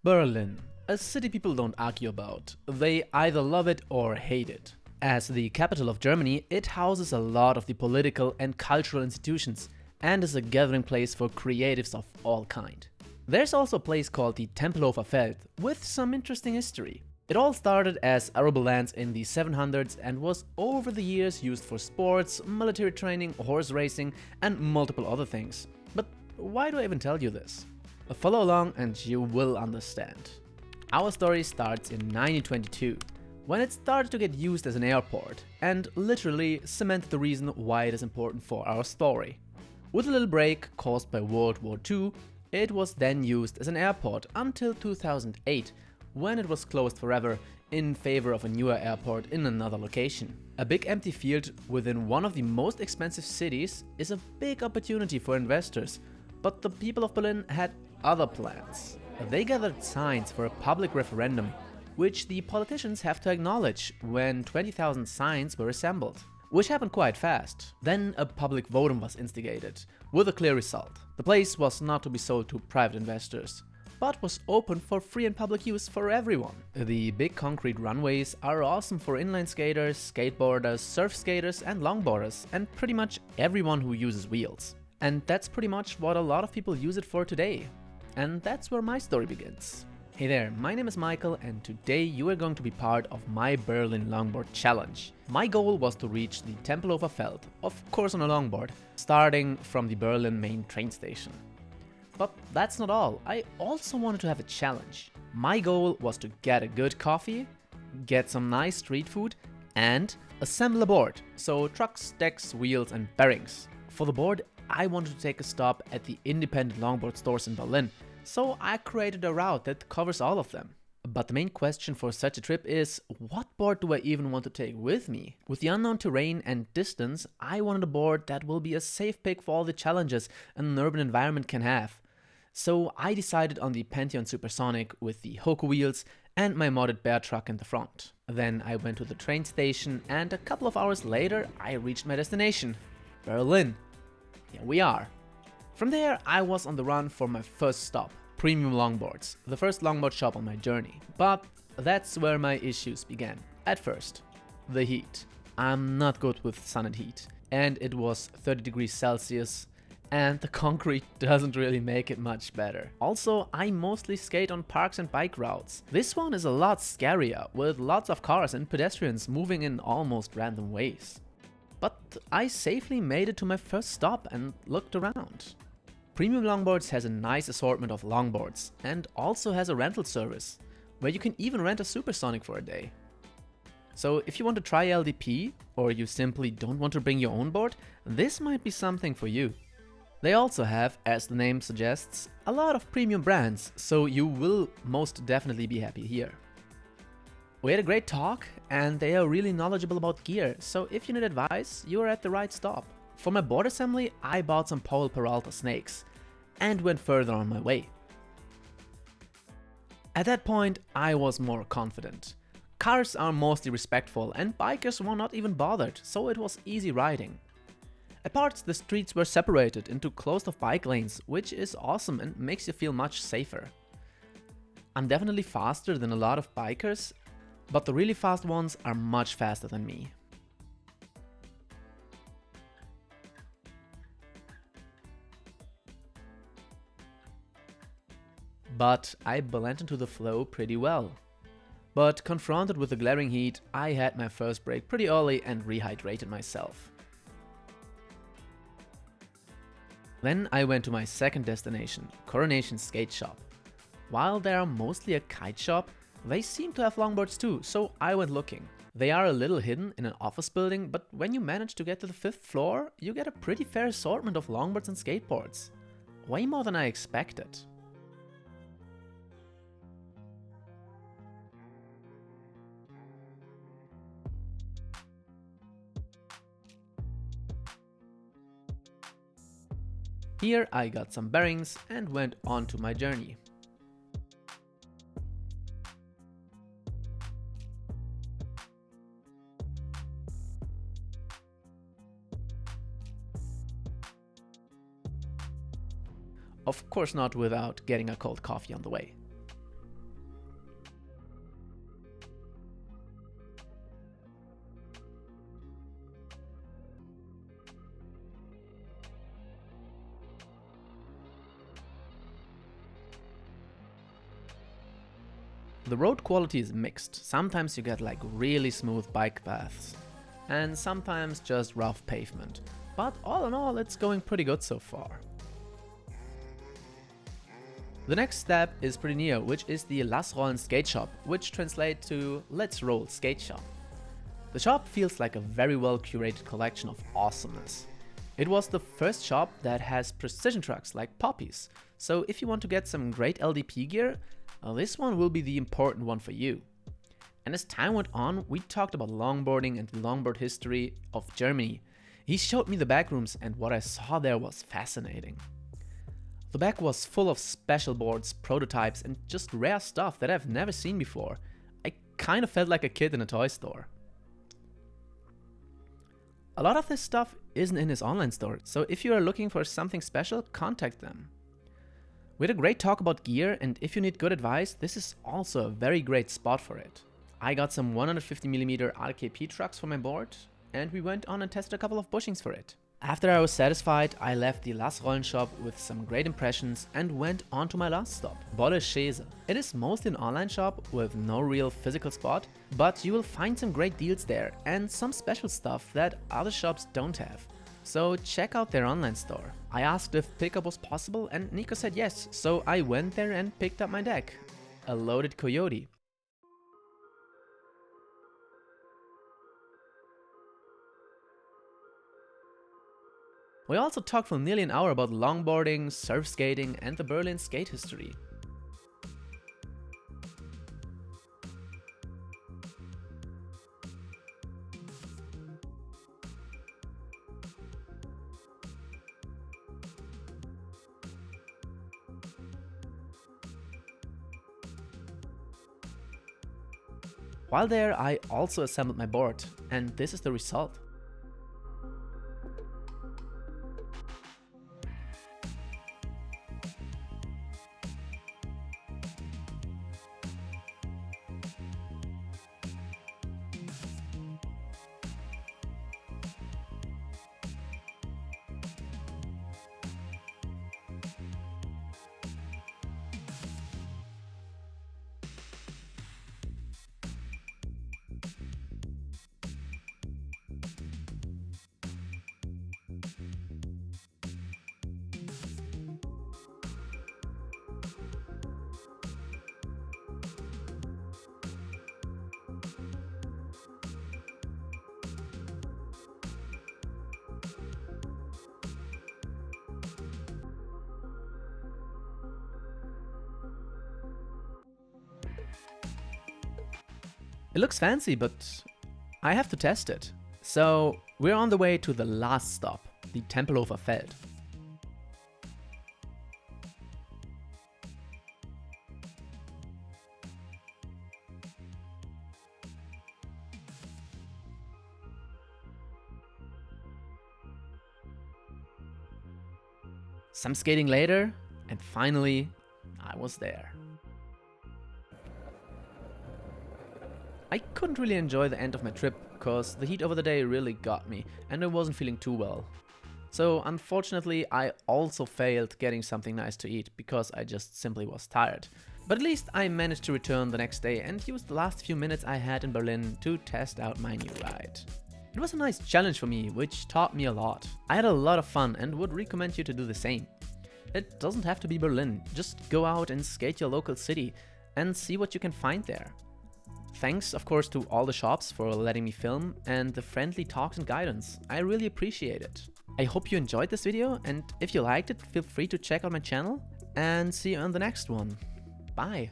Berlin, a city people don't argue about. They either love it or hate it. As the capital of Germany, it houses a lot of the political and cultural institutions and is a gathering place for creatives of all kind. There's also a place called the Tempelhofer Feld with some interesting history. It all started as arable lands in the 700s and was over the years used for sports, military training, horse racing and multiple other things. But why do I even tell you this? Follow along and you will understand. Our story starts in 1922, when it started to get used as an airport and literally cemented the reason why it is important for our story. With a little break caused by World War II, it was then used as an airport until 2008, when it was closed forever in favor of a newer airport in another location. A big empty field within one of the most expensive cities is a big opportunity for investors, but the people of Berlin had other plans. They gathered signs for a public referendum, which the politicians have to acknowledge when 20,000 signs were assembled, which happened quite fast. Then a public votum was instigated, with a clear result. The place was not to be sold to private investors, but was open for free and public use for everyone. The big concrete runways are awesome for inline skaters, skateboarders, surf skaters and longboarders, and pretty much everyone who uses wheels. And that's pretty much what a lot of people use it for today. And that's where my story begins. Hey there, my name is Michael and today you are going to be part of my Berlin Longboard Challenge. My goal was to reach the Tempelhofer Feld, of course on a longboard, starting from the Berlin main train station. But that's not all, I also wanted to have a challenge. My goal was to get a good coffee, get some nice street food, and assemble a board, so trucks, decks, wheels and bearings. For the board, I wanted to take a stop at the independent longboard stores in Berlin, so I created a route that covers all of them. But the main question for such a trip is, what board do I even want to take with me? With the unknown terrain and distance, I wanted a board that will be a safe pick for all the challenges an urban environment can have. So I decided on the Pantheon Supersonic with the Hoku wheels and my modded bear truck in the front. Then I went to the train station and a couple of hours later I reached my destination, Berlin. Here we are. From there I was on the run for my first stop, Premium Longboards, the first longboard shop on my journey. But that's where my issues began. At first, the heat. I'm not good with sun and heat, and it was 30 degrees Celsius, and the concrete doesn't really make it much better. Also, I mostly skate on parks and bike routes. This one is a lot scarier, with lots of cars and pedestrians moving in almost random ways. But I safely made it to my first stop and looked around. Premium Longboards has a nice assortment of longboards and also has a rental service, where you can even rent a Supersonic for a day. So if you want to try LDP, or you simply don't want to bring your own board, this might be something for you. They also have, as the name suggests, a lot of premium brands, so you will most definitely be happy here. We had a great talk and they are really knowledgeable about gear, so if you need advice, you are at the right stop. For my board assembly, I bought some Powell Peralta snakes and went further on my way. At that point, I was more confident. Cars are mostly respectful and bikers were not even bothered, so it was easy riding. At parts, the streets were separated into closed-off bike lanes, which is awesome and makes you feel much safer. I'm definitely faster than a lot of bikers, but the really fast ones are much faster than me. But I blend into the flow pretty well. But confronted with the glaring heat, I had my first break pretty early and rehydrated myself. Then I went to my second destination, Coronation Skateshop. While they are mostly a kite shop, they seem to have longboards too, so I went looking. They are a little hidden in an office building, but when you manage to get to the 5th floor, you get a pretty fair assortment of longboards and skateboards. Way more than I expected. Here I got some bearings and went on to my journey. Of course not without getting a cold coffee on the way. The road quality is mixed. Sometimes you get like really smooth bike paths and sometimes just rough pavement. But all in all, it's going pretty good so far. The next step is pretty near, which is the Lassrollen Skateshop, which translates to Let's Roll Skate Shop. The shop feels like a very well curated collection of awesomeness. It was the first shop that has precision trucks like Poppies, so if you want to get some great LDP gear, this one will be the important one for you. And as time went on, we talked about longboarding and the longboard history of Germany. He showed me the back rooms, and what I saw there was fascinating. The back was full of special boards, prototypes and just rare stuff that I've never seen before. I kind of felt like a kid in a toy store. A lot of this stuff isn't in his online store, so if you are looking for something special, contact them. We had a great talk about gear, and if you need good advice, this is also a very great spot for it. I got some 150mm RKP trucks for my board, and we went on and tested a couple of bushings for it. After I was satisfied, I left the Lassrollen shop with some great impressions and went on to my last stop, Bolle&Scheese. It is mostly an online shop with no real physical spot, but you will find some great deals there and some special stuff that other shops don't have. So check out their online store. I asked if pickup was possible and Nico said yes, so I went there and picked up my deck, a loaded Coyote. We also talked for nearly an hour about longboarding, surf skating and the Berlin skate history. While there, I also assembled my board, and this is the result. It looks fancy, but I have to test it. So we're on the way to the last stop, the Tempelhofer Feld. Some skating later, and finally, I was there. I couldn't really enjoy the end of my trip because the heat over the day really got me and I wasn't feeling too well. So unfortunately I also failed getting something nice to eat because I just simply was tired. But at least I managed to return the next day and use the last few minutes I had in Berlin to test out my new ride. It was a nice challenge for me, which taught me a lot. I had a lot of fun and would recommend you to do the same. It doesn't have to be Berlin, just go out and skate your local city and see what you can find there. Thanks, of course, to all the shops for letting me film and the friendly talks and guidance. I really appreciate it. I hope you enjoyed this video, and if you liked it, feel free to check out my channel and see you on the next one. Bye!